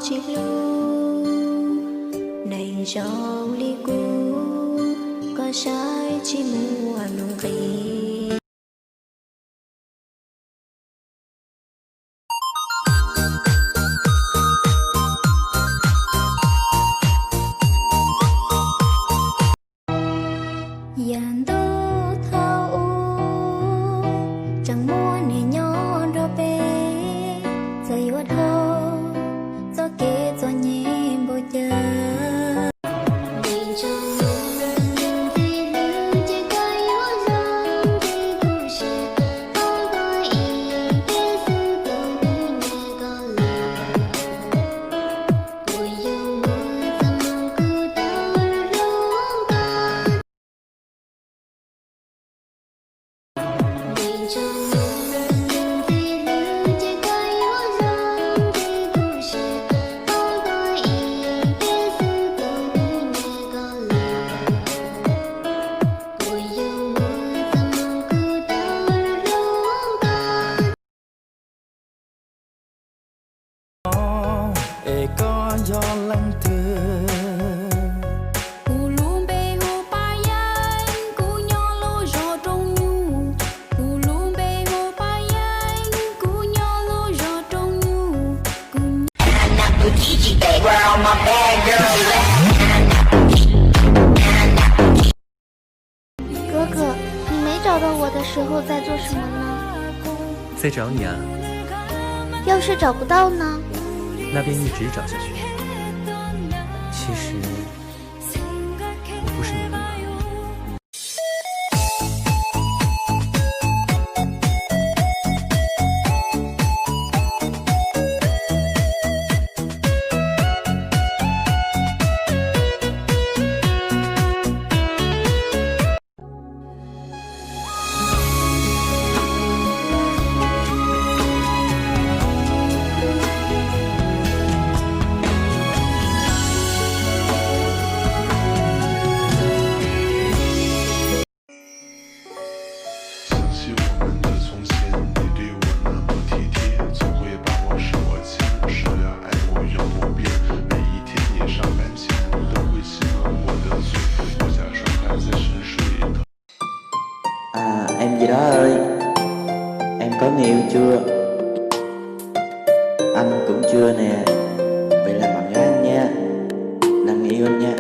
chỉ lu này trong ly cũ có trái chỉ mua nồng kỳ. Dàn đô thao u chẳng mua nề nhỏ đâu bé giờ yêu thâu cho kế cho nhẹ bồi chờ. Có do lăng thừa Cú luôn bê hồ ba yên cú nhỏ lô rò trong nhu cú luôn bê hồ ba yên cú nhỏ lô rò trong nhu哥哥，你没找到我的时候在做什么呢？在找你啊。要是找不到呢？那便一直找下去。其实我不是你的女朋友。Em gì đó ơi, em có người yêu chưa? Anh cũng chưa nè. Vậy là bạn gái anh nha, là người yêu anh nha.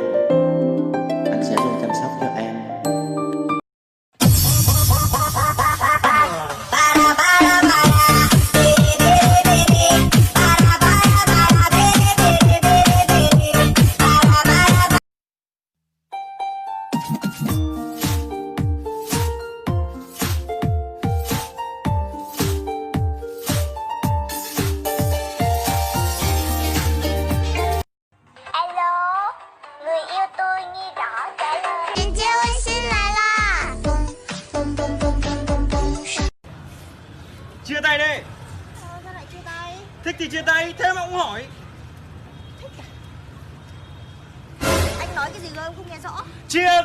Anh sẽ luôn chăm sóc cho em. Chia tay đi. Sao lại chia tay? Thích thì chia tay, thế mà cũng hỏi. Thích à? Anh nói cái gì rồi em không nghe rõ. Chia.